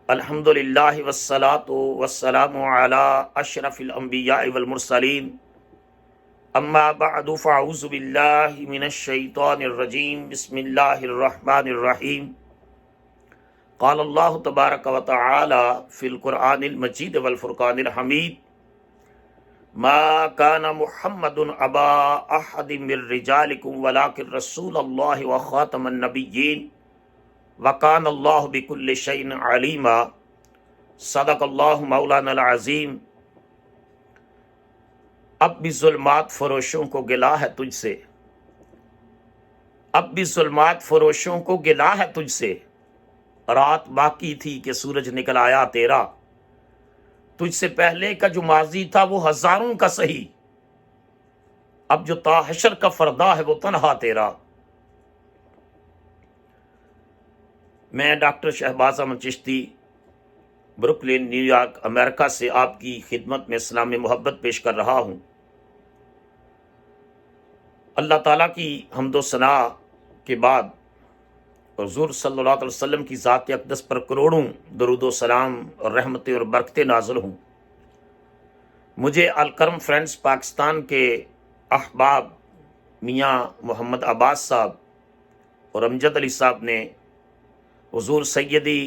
الحمدللہ والصلاة والسلام علی اشرف الانبیاء والمرسلین اما بعد فاعوذ باللہ من الشیطان الرجیم بسم اللہ الرحمن الرحیم قال اللہ تبارک و تعالی فی القرآن المجید والفرقان الحمید ما کان محمد ابا احد من رجالکم ولکن رسول اللہ وخاتم النبیین وَقَانَ اللَّهُ بِكُلِّ شَيْءٍ عَلِيمًا صدق اللہ مولانا العظیم۔ اب بھی ظلمات فروشوں کو گلا ہے تجھ سے، اب بھی ظلمات فروشوں کو گلا ہے تجھ سے، رات باقی تھی کہ سورج نکل آیا تیرا، تجھ سے پہلے کا جو ماضی تھا وہ ہزاروں کا سہی، اب جو تا حشر کا فردا ہے وہ تنہا تیرا۔ میں doctor Shahbaz Ahmed Chishti Brooklyn New یارک امریکہ سے آپ کی خدمت میں اسلام محبت پیش کر رہا ہوں۔ اللہ تعالیٰ کی حمد و ثنا کے بعد حضور صلی اللہ علیہ وسلم کی ذات اقدس پر کروڑوں درود و سلام اور رحمتیں اور برکتیں نازل ہوں۔ مجھے الکرم فرینڈز پاکستان کے احباب میاں محمد عباس صاحب اور امجد علی صاحب نے حضور سیدی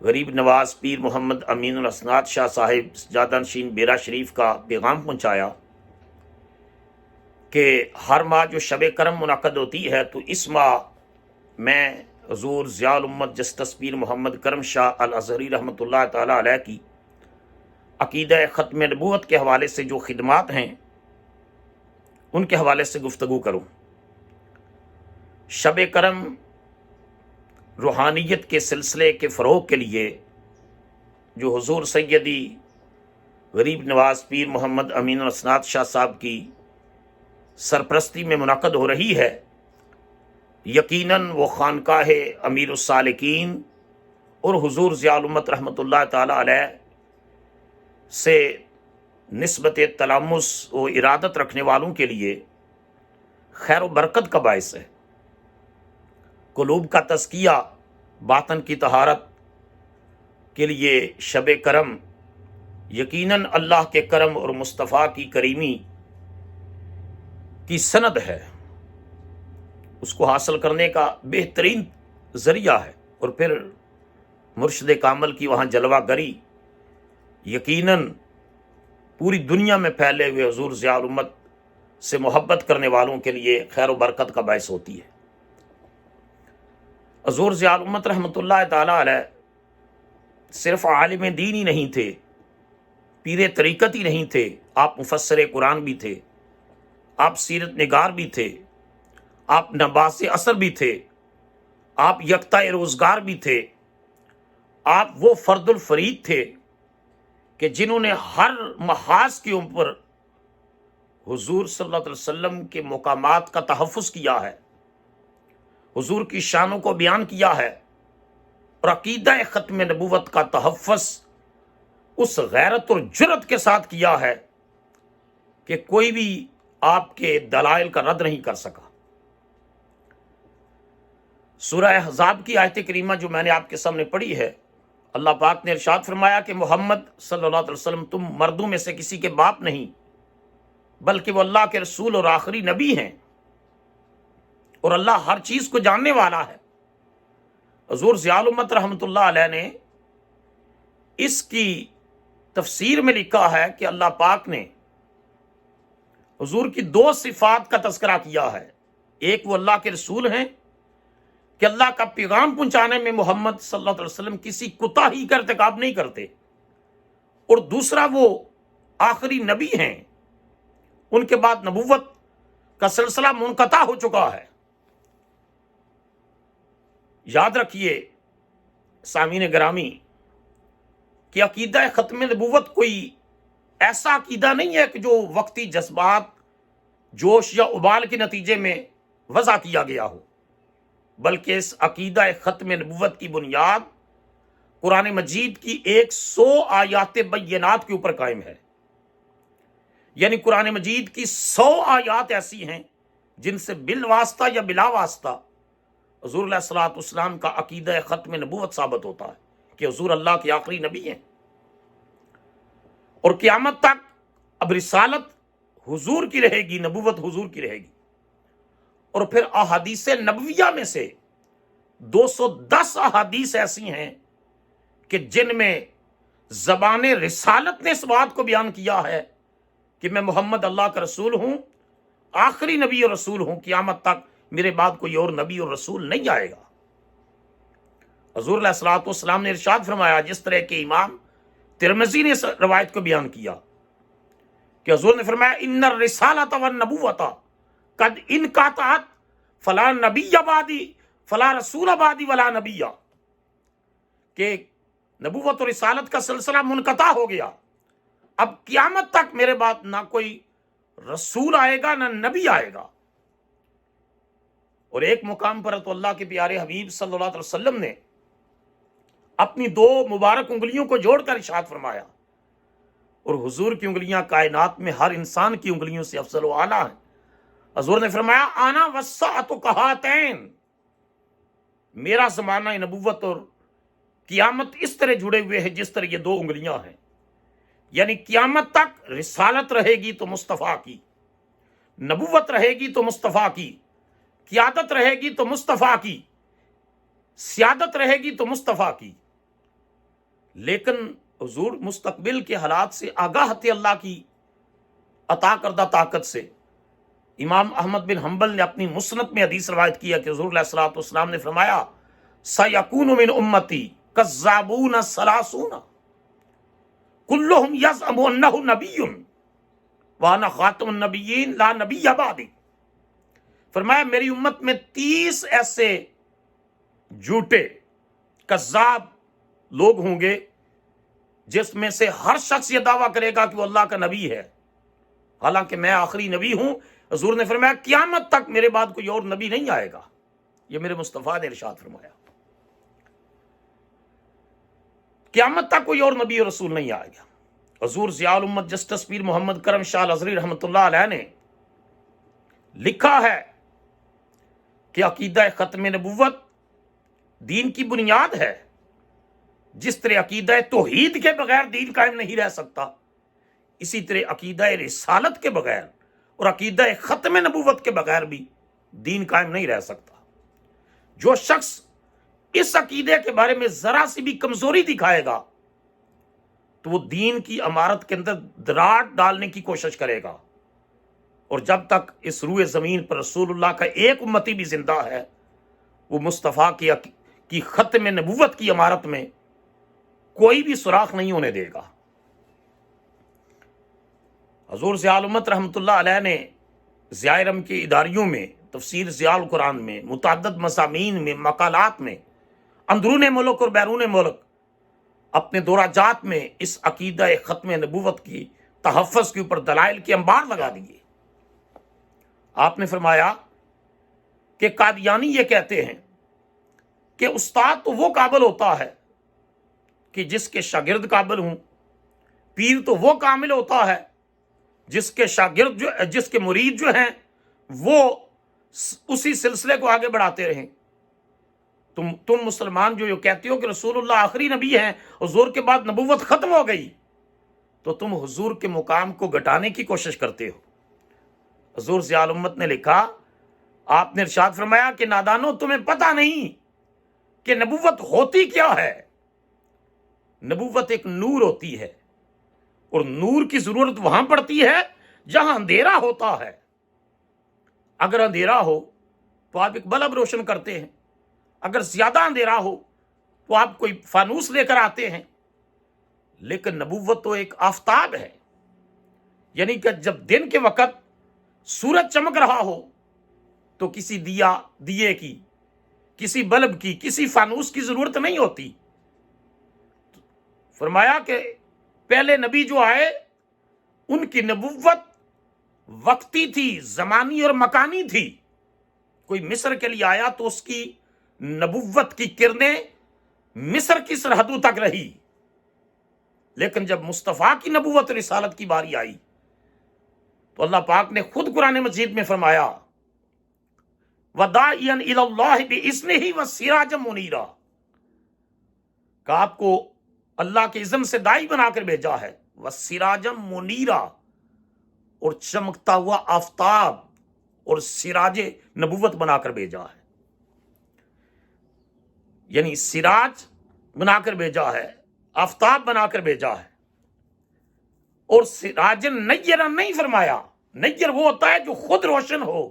غریب نواز پیر محمد امین الاسناد شاہ صاحب سجادہ نشین بیرا شریف کا پیغام پہنچایا کہ ہر ماہ جو شب کرم منعقد ہوتی ہے تو اس ماہ میں حضور ضیاء الامت جسٹس پیر محمد کرم شاہ الازہری رحمۃ اللہ تعالی علیہ کی عقیدہ ختم نبوت کے حوالے سے جو خدمات ہیں ان کے حوالے سے گفتگو کروں۔ شب کرم روحانیت کے سلسلے کے فروغ کے لیے جو حضور سیدی غریب نواز پیر محمد امین الاسناد شاہ صاحب کی سرپرستی میں منعقد ہو رہی ہے، یقیناً وہ خانقاہ امیر السالکین اور حضور ضیاء الامت رحمۃ اللہ تعالی علیہ سے نسبت تلامس و ارادت رکھنے والوں کے لیے خیر و برکت کا باعث ہے۔ قلوب کا تزکیہ، باطن کی طہارت کے لیے شب کرم یقیناً اللہ کے کرم اور مصطفیٰ کی کریمی کی سند ہے، اس کو حاصل کرنے کا بہترین ذریعہ ہے۔ اور پھر مرشد کامل کی وہاں جلوہ گری یقیناً پوری دنیا میں پھیلے ہوئے حضور ضیاء الامت سے محبت کرنے والوں کے لیے خیر و برکت کا باعث ہوتی ہے۔ حضور ضیاء الامت رحمۃ اللہ تعالی علیہ صرف عالم دین ہی نہیں تھے، پیر طریقت ہی نہیں تھے، آپ مفسر قرآن بھی تھے، آپ سیرت نگار بھی تھے، آپ نباس اثر بھی تھے، آپ یکتا روزگار بھی تھے، آپ وہ فرد الفرید تھے کہ جنہوں نے ہر محاذ کے اوپر حضور صلی اللہ علیہ وسلم کے مقامات کا تحفظ کیا ہے، حضور کی شانوں کو بیان کیا ہے، اور عقیدہ ختم نبوت کا تحفظ اس غیرت اور جرت کے ساتھ کیا ہے کہ کوئی بھی آپ کے دلائل کا رد نہیں کر سکا۔ سورہ احزاب کی آیت کریمہ جو میں نے آپ کے سامنے پڑھی ہے، اللہ پاک نے ارشاد فرمایا کہ محمد صلی اللہ علیہ وسلم تم مردوں میں سے کسی کے باپ نہیں بلکہ وہ اللہ کے رسول اور آخری نبی ہیں، اور اللہ ہر چیز کو جاننے والا ہے۔ حضور ضیاء الامت رحمۃ اللہ علیہ نے اس کی تفسیر میں لکھا ہے کہ اللہ پاک نے حضور کی دو صفات کا تذکرہ کیا ہے، ایک وہ اللہ کے رسول ہیں کہ اللہ کا پیغام پہنچانے میں محمد صلی اللہ علیہ وسلم کسی کوتاہی کا ارتکاب نہیں کرتے، اور دوسرا وہ آخری نبی ہیں، ان کے بعد نبوت کا سلسلہ منقطع ہو چکا ہے۔ یاد رکھیے سامعین گرامی کہ عقیدہ ختم نبوت کوئی ایسا عقیدہ نہیں ہے کہ جو وقتی جذبات، جوش یا ابال کے نتیجے میں وضع کیا گیا ہو، بلکہ اس عقیدہ ختم نبوت کی بنیاد قرآن مجید کی 100 آیات بینات کے اوپر قائم ہے۔ یعنی قرآن مجید کی 100 آیات ایسی ہیں جن سے بالواسطہ یا بلا واسطہ حضور علیہ الصلوۃ والسلام کا عقیدہ ختم نبوت ثابت ہوتا ہے کہ حضور اللہ کے آخری نبی ہیں، اور قیامت تک اب رسالت حضور کی رہے گی، نبوت حضور کی رہے گی۔ اور پھر احادیث نبویہ میں سے 210 احادیث ایسی ہیں کہ جن میں زبان رسالت نے اس بات کو بیان کیا ہے کہ میں محمد اللہ کا رسول ہوں، آخری نبی اور رسول ہوں، قیامت تک میرے بعد کوئی اور نبی اور رسول نہیں آئے گا۔ حضور علیہ الصلوۃ والسلام نے ارشاد فرمایا، جس طرح کہ امام ترمذی نے اس روایت کو بیان کیا کہ حضور نے فرمایا ان الرسالۃ والنبوۃ قد انقطعت فلا نبی بعدی فلا رسول بعدی ولا نبی، کہ نبوت اور رسالت کا سلسلہ منقطع ہو گیا، اب قیامت تک میرے بعد نہ کوئی رسول آئے گا نہ نبی آئے گا۔ اور ایک مقام پر تو اللہ کے پیارے حبیب صلی اللہ علیہ وسلم نے اپنی 2 مبارک انگلیوں کو جوڑ کر ارشاد فرمایا، اور حضور کی انگلیاں کائنات میں ہر انسان کی انگلیوں سے افضل و اعلیٰ ہیں۔ حضور نے فرمایا آنا والساعۃ کہاتین، میرا زمانہ نبوت اور قیامت اس طرح جڑے ہوئے ہیں جس طرح یہ 2 انگلیاں ہیں، یعنی قیامت تک رسالت رہے گی تو مصطفیٰ کی، نبوت رہے گی تو مصطفیٰ کی، قیادت رہے گی تو مصطفیٰ کی، سیادت رہے گی تو مصطفیٰ کی۔ لیکن حضور مستقبل کے حالات سے آگاہ تھے اللہ کی عطا کردہ طاقت سے۔ امام احمد بن حنبل نے اپنی مسند میں حدیث روایت کیا کہ حضور علیہ الصلوۃ والسلام نے فرمایا سیکون من امتی کذابون ثلاثون کلہم یزعم انہ نبی وانا خاتم النبیین لا نبی بعدی۔ فرمایا میری امت میں 30 ایسے جھوٹے کذاب لوگ ہوں گے جس میں سے ہر شخص یہ دعویٰ کرے گا کہ وہ اللہ کا نبی ہے، حالانکہ میں آخری نبی ہوں۔ حضور نے فرمایا قیامت تک میرے بعد کوئی اور نبی نہیں آئے گا، یہ میرے مصطفیٰ نے ارشاد فرمایا، قیامت تک کوئی اور نبی اور رسول نہیں آئے گا۔ حضور ضیاء الامت جسٹس پیر محمد کرم شاہ الازہری رحمۃ اللہ علیہ نے لکھا ہے کہ عقیدہ ختم نبوت دین کی بنیاد ہے، جس طرح عقیدہ توحید کے بغیر دین قائم نہیں رہ سکتا، اسی طرح عقیدہ رسالت کے بغیر اور عقیدہ ختم نبوت کے بغیر بھی دین قائم نہیں رہ سکتا۔ جو شخص اس عقیدے کے بارے میں ذرا سی بھی کمزوری دکھائے گا تو وہ دین کی عمارت کے اندر دراڑ ڈالنے کی کوشش کرے گا، اور جب تک اس روئے زمین پر رسول اللہ کا ایک امتی بھی زندہ ہے، وہ مصطفیٰ کی ختم نبوت کی عمارت میں کوئی بھی سوراخ نہیں ہونے دے گا۔ حضور ضیاء الامت رحمۃ اللہ علیہ نے ضیاء ارم کے اداریوں میں، تفسیر ضیاء القرآن میں، متعدد مضامین میں، مقالات میں، اندرون ملک اور بیرون ملک اپنے دورہ جات میں اس عقیدہ ختم نبوت کی تحفظ کے اوپر دلائل کے انبار لگا دیے۔ آپ نے فرمایا کہ قادیانی یہ کہتے ہیں کہ استاد تو وہ قابل ہوتا ہے کہ جس کے شاگرد قابل ہوں، پیر تو وہ کامل ہوتا ہے جس کے شاگرد جس کے مرید جو ہیں وہ اسی سلسلے کو آگے بڑھاتے رہیں۔ تم مسلمان جو کہتے ہو کہ رسول اللہ آخری نبی ہیں، حضور کے بعد نبوت ختم ہو گئی، تو تم حضور کے مقام کو گھٹانے کی کوشش کرتے ہو۔ حضور ضیاء الامت نے لکھا، آپ نے ارشاد فرمایا کہ نادانو تمہیں پتہ نہیں کہ نبوت ہوتی کیا ہے۔ نبوت ایک نور ہوتی ہے، اور نور کی ضرورت وہاں پڑتی ہے جہاں اندھیرا ہوتا ہے۔ اگر اندھیرا ہو تو آپ ایک بلب روشن کرتے ہیں، اگر زیادہ اندھیرا ہو تو آپ کوئی فانوس لے کر آتے ہیں، لیکن نبوت تو ایک آفتاب ہے، یعنی کہ جب دن کے وقت سورج چمک رہا ہو تو کسی دیے کی، کسی بلب کی، کسی فانوس کی ضرورت نہیں ہوتی۔ فرمایا کہ پہلے نبی جو آئے ان کی نبوت وقتی تھی، زمانی اور مکانی تھی۔ کوئی مصر کے لیے آیا تو اس کی نبوت کی کرنیں مصر کی سرحدوں تک رہی، لیکن جب مصطفیٰ کی نبوت اور رسالت کی باری آئی تو اللہ پاک نے خود قرآن مجید میں فرمایا وداعیا الی اللہ باذنہ وسراجا منیرا، کہ آپ کو اللہ کے اذن سے داعی بنا کر بھیجا ہے، وسراجا منیرا، اور چمکتا ہوا آفتاب اور سراج نبوت بنا کر بھیجا ہے، یعنی سراج بنا کر بھیجا ہے، آفتاب بنا کر بھیجا ہے۔ اور سراج نیر نہیں فرمایا، نیر وہ ہوتا ہے جو خود روشن ہو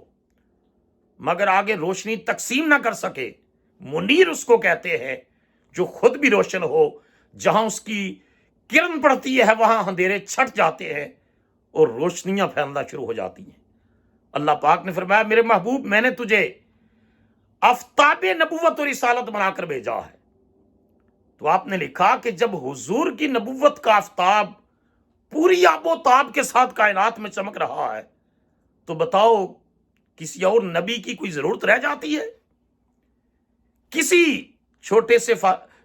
مگر آگے روشنی تقسیم نہ کر سکے، منیر اس کو کہتے ہیں جو خود بھی روشن ہو، جہاں اس کی کرن پڑتی ہے وہاں اندھیرے چھٹ جاتے ہیں اور روشنیاں پھیلنا شروع ہو جاتی ہیں۔ اللہ پاک نے فرمایا میرے محبوب میں نے تجھے آفتاب نبوت اور رسالت بنا کر بھیجا ہے۔ تو آپ نے لکھا کہ جب حضور کی نبوت کا آفتاب پوری آب و تاب کے ساتھ کائنات میں چمک رہا ہے تو بتاؤ کسی اور نبی کی کوئی ضرورت رہ جاتی ہے؟ کسی چھوٹے سے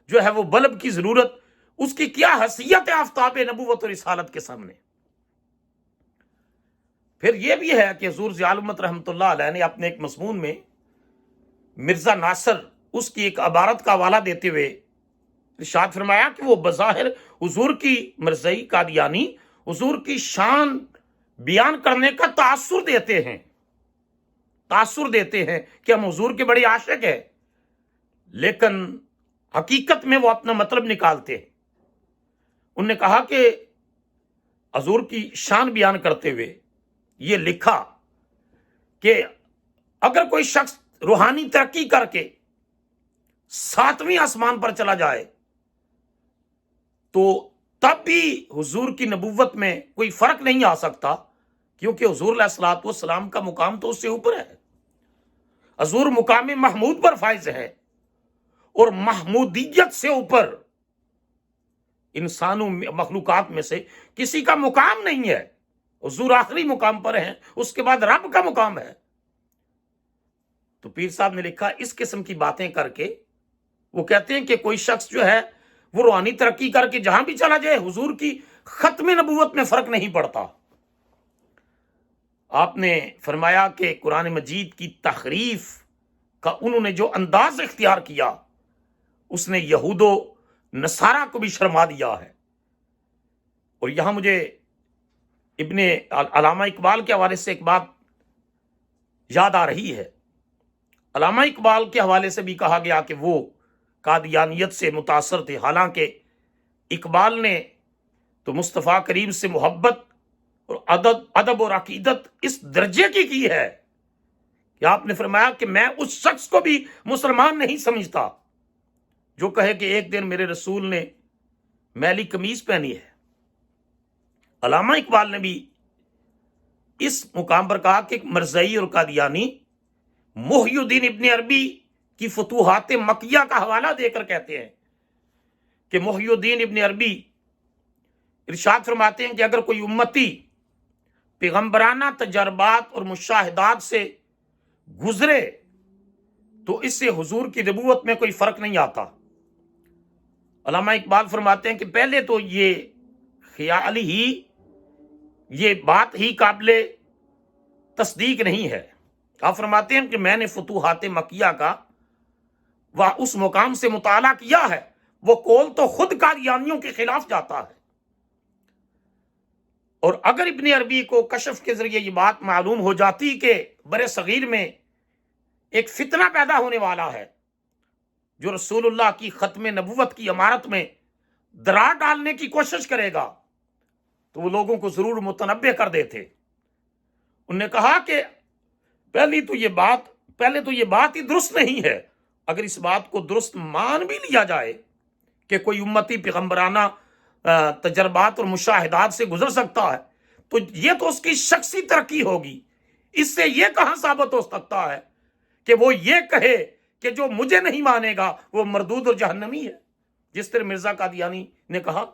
جو ہے وہ بلب کی ضرورت، اس کی کیا حیثیت ہے آفتاب نبوت اور رسالت کے سامنے؟ پھر یہ بھی ہے کہ حضور ضیاء الامت رحمۃ اللہ علیہ نے اپنے ایک مضمون میں مرزا ناصر اس کی ایک عبارت کا حوالہ دیتے ہوئے ارشاد فرمایا کہ وہ بظاہر حضور کی مرزائی قادیانی حضور کی شان بیان کرنے کا تاثر دیتے ہیں کہ ہم حضور کے بڑے عاشق ہیں، لیکن حقیقت میں وہ اپنا مطلب نکالتے ہیں۔ انہوں نے کہا کہ حضور کی شان بیان کرتے ہوئے یہ لکھا کہ اگر کوئی شخص روحانی ترقی کر کے 7ویں آسمان پر چلا جائے تو تب بھی حضور کی نبوت میں کوئی فرق نہیں آ سکتا، کیونکہ حضور علیہ الصلوۃ والسلام کا مقام تو اس سے اوپر ہے۔ حضور مقام محمود پر فائز ہے، اور محمودیت سے اوپر انسانوں مخلوقات میں سے کسی کا مقام نہیں ہے۔ حضور آخری مقام پر ہیں، اس کے بعد رب کا مقام ہے۔ تو پیر صاحب نے لکھا اس قسم کی باتیں کر کے وہ کہتے ہیں کہ کوئی شخص جو ہے وہ روحانی ترقی کر کے جہاں بھی چلا جائے حضور کی ختم نبوت میں فرق نہیں پڑتا۔ آپ نے فرمایا کہ قرآن مجید کی تحریف کا انہوں نے جو انداز اختیار کیا اس نے یہود و نصارہ کو بھی شرما دیا ہے۔ اور یہاں مجھے ابن علامہ اقبال کے حوالے سے ایک بات یاد آ رہی ہے۔ علامہ اقبال کے حوالے سے بھی کہا گیا کہ وہ قادیانیت سے متاثر تھے، حالانکہ اقبال نے تو مصطفیٰ کریم سے محبت اور ادب اور عقیدت اس درجے کی ہے کہ آپ نے فرمایا کہ میں اس شخص کو بھی مسلمان نہیں سمجھتا جو کہے کہ ایک دن میرے رسول نے میلی قمیض پہنی ہے۔ علامہ اقبال نے بھی اس مقام پر کہا کہ مرزائی اور قادیانی محی الدین ابن عربی کی فتوحات مکیہ کا حوالہ دے کر کہتے ہیں کہ محی الدین ابن عربی ارشاد فرماتے ہیں کہ اگر کوئی امتی پیغمبرانہ تجربات اور مشاہدات سے گزرے تو اس سے حضور کی نبوت میں کوئی فرق نہیں آتا۔ علامہ اقبال فرماتے ہیں کہ پہلے تو یہ خیال ہی، یہ بات ہی قابل تصدیق نہیں ہے۔ آپ فرماتے ہیں کہ میں نے فتوحات مکیہ کا اس مقام سے مطالعہ کیا ہے، وہ قول تو خود قادیانیوں کے خلاف جاتا ہے۔ اور اگر ابن عربی کو کشف کے ذریعے یہ بات معلوم ہو جاتی کہ بر صغیر میں ایک فتنہ پیدا ہونے والا ہے جو رسول اللہ کی ختم نبوت کی عمارت میں درار ڈالنے کی کوشش کرے گا تو وہ لوگوں کو ضرور متنبہ کر دیتے۔ انہوں نے کہا کہ پہلے تو یہ بات ہی درست نہیں ہے۔ اگر اس بات کو درست مان بھی لیا جائے کہ کوئی امتی پیغمبرانہ تجربات اور مشاہدات سے گزر سکتا ہے تو یہ تو اس کی شخصی ترقی ہوگی۔ اس سے یہ کہاں ثابت ہو سکتا ہے کہ وہ یہ کہے کہ جو مجھے نہیں مانے گا وہ مردود اور جہنمی ہے، جس طرح مرزا قادیانی نے کہا۔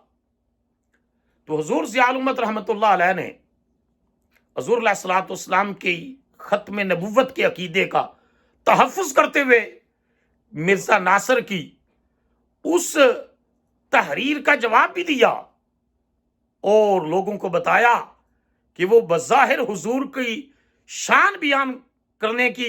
تو حضور ضیاء الامت رحمۃ اللہ علیہ نے حضور علیہ الصلوۃ والسلام کی ختم نبوت کے عقیدے کا تحفظ کرتے ہوئے مرزا ناصر کی اس تحریر کا جواب بھی دیا اور لوگوں کو بتایا کہ وہ بظاہر حضور کی شان بیان کرنے کی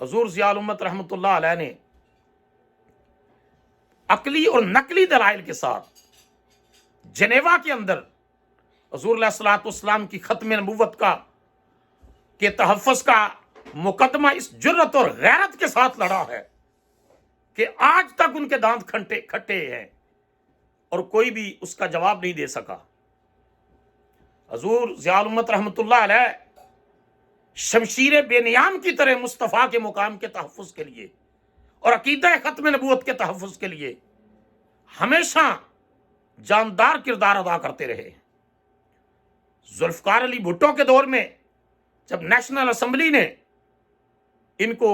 حضور ضیاء الامت رحمۃ اللہ علیہ نے عقلی اور نقلی دلائل کے ساتھ جنیوا کے اندر حضور علیہ الصلوۃ والسلام کی ختم نبوت کے تحفظ کا مقدمہ اس جرت اور غیرت کے ساتھ لڑا ہے کہ آج تک ان کے دانت کھٹے ہیں اور کوئی بھی اس کا جواب نہیں دے سکا۔ حضور ضیاء الامت رحمۃ اللہ علیہ شمشیر بے نیام کی طرح مصطفیٰ کے مقام کے تحفظ کے لیے اور عقیدہ ختم نبوت کے تحفظ کے لیے ہمیشہ جاندار کردار ادا کرتے رہے۔ ذوالفقار علی بھٹو کے دور میں جب نیشنل اسمبلی نے ان کو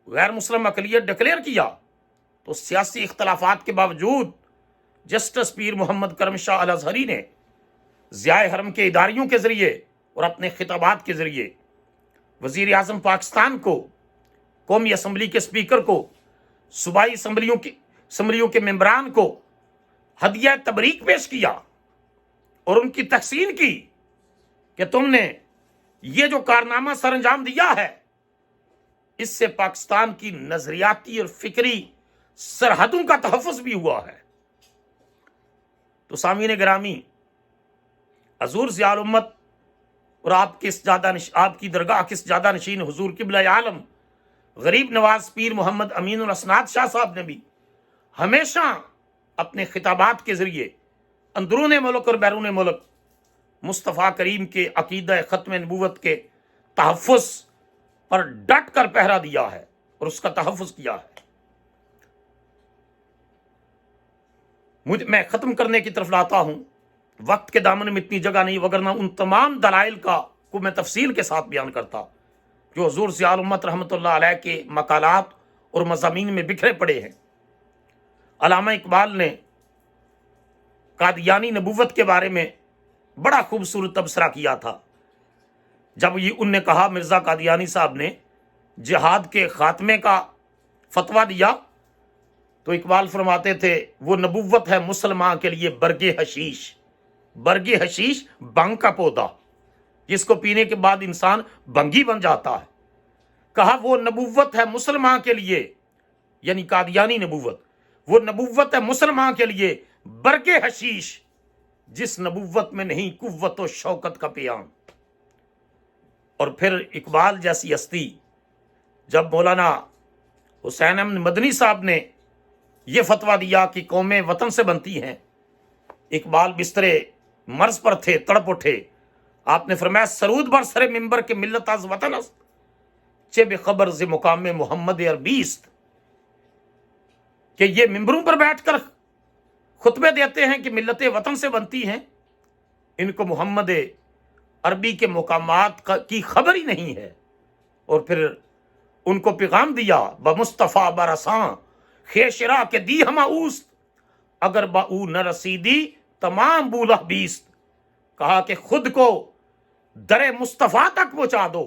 غیر مسلم اقلیت ڈکلیئر کیا تو سیاسی اختلافات کے باوجود جسٹس پیر محمد کرم شاہ الازہری نے ضیاء حرم کے اداریوں کے ذریعے اور اپنے خطابات کے ذریعے وزیر اعظم پاکستان کو، قومی اسمبلی کے اسپیکر کو، صوبائی اسمبلیوں کے ممبران کو ہدیہ تبریک پیش کیا اور ان کی تحسین کی کہ تم نے یہ جو کارنامہ سر انجام دیا ہے اس سے پاکستان کی نظریاتی اور فکری سرحدوں کا تحفظ بھی ہوا ہے۔ تو سامعین گرامی، حضور ضیاء الامت اور آپ کی درگاہ کے سجادہ نشین حضور قبلہ عالم غریب نواز پیر محمد امین الاسناد شاہ صاحب نے بھی ہمیشہ اپنے خطابات کے ذریعے اندرون ملک اور بیرون ملک مصطفیٰ کریم کے عقیدہ ختم نبوت کے تحفظ پر ڈٹ کر پہرا دیا ہے اور اس کا تحفظ کیا ہے۔ میں ختم کرنے کی طرف لاتا ہوں، وقت کے دامن میں اتنی جگہ نہیں، وگرنہ ان تمام دلائل کو میں تفصیل کے ساتھ بیان کرتا جو حضور ضیاء الامت رحمۃ اللہ علیہ کے مقالات اور مضامین میں بکھرے پڑے ہیں۔ علامہ اقبال نے قادیانی نبوت کے بارے میں بڑا خوبصورت تبصرہ کیا تھا جب ان نے کہا مرزا قادیانی صاحب نے جہاد کے خاتمے کا فتویٰ دیا تو اقبال فرماتے تھے وہ نبوت ہے مسلمان کے لیے برگ حشیش بھنگ کا پودا جس کو پینے کے بعد انسان بھنگی بن جاتا ہے۔ کہا وہ نبوت ہے مسلمان کے لیے، یعنی قادیانی نبوت، وہ نبوت ہے مسلمان کے لیے برگ حشیش جس نبوت میں نہیں قوت و شوکت کا پیام۔ اور پھر اقبال جیسی ہستی جب مولانا حسین احمد مدنی صاحب نے یہ فتویٰ دیا کہ قومیں وطن سے بنتی ہیں، اقبال بسترے مرض پر تھے، تڑپ اٹھے، آپ نے فرمایا سرود بر سر ممبر کے ملت از وطن است چے بے خبر ز مقام محمد عربیست، کہ یہ ممبروں پر بیٹھ کر خطبے دیتے ہیں کہ ملت وطن سے بنتی ہیں، ان کو محمد عربی کے مقامات کی خبر ہی نہیں ہے۔ اور پھر ان کو پیغام دیا بمصطفیٰ برساں خیشرا کے دی ہما اوست اگر با او نہ رسیدی تمام بولہ بیست، کہا کہ خود کو در مصطفیٰ تک پہنچا دو،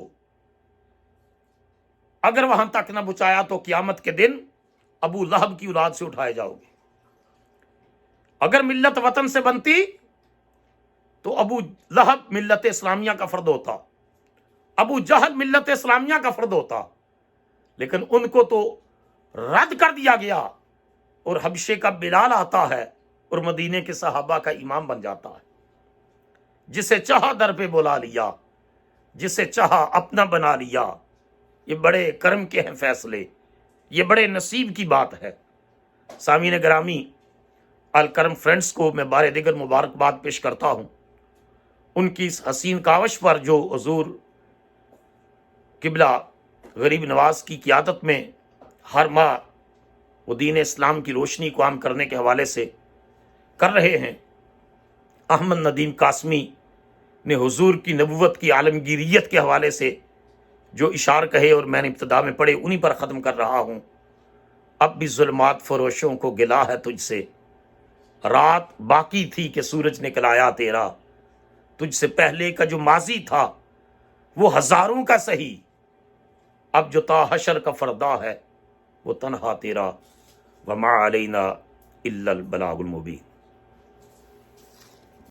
اگر وہاں تک نہ پہنچایا تو قیامت کے دن ابو لہب کی اولاد سے اٹھائے جاؤ گے۔ اگر ملت وطن سے بنتی تو ابو لہب ملت اسلامیہ کا فرد ہوتا، ابو جہل ملت اسلامیہ کا فرد ہوتا، لیکن ان کو تو رد کر دیا گیا اور حبشے کا بلال آتا ہے اور مدینے کے صحابہ کا امام بن جاتا ہے۔ جسے چاہا در پہ بلا لیا، جسے چاہا اپنا بنا لیا۔ یہ بڑے کرم کے ہیں فیصلے، یہ بڑے نصیب کی بات ہے۔ سامعین گرامی، الکرم فرینڈز کو میں بار دیگر مبارکباد پیش کرتا ہوں ان کی اس حسین کاوش پر جو حضور قبلہ غریب نواز کی قیادت میں ہر ماہ وہ دین اسلام کی روشنی کو عام کرنے کے حوالے سے کر رہے ہیں۔ احمد ندیم قاسمی نے حضور کی نبوت کی عالمگیریت کے حوالے سے جو اشعار کہے اور میں نے ابتدا میں پڑھے انہی پر ختم کر رہا ہوں۔ اب بھی ظلمات فروشوں کو گلا ہے تجھ سے، رات باقی تھی کہ سورج نکل آیا تیرا، تجھ سے پہلے کا جو ماضی تھا وہ ہزاروں کا سہی، اب جو تا حشر کا فردا ہے وہ تنہا تیرا، وما علینا الا البلاغ المبین۔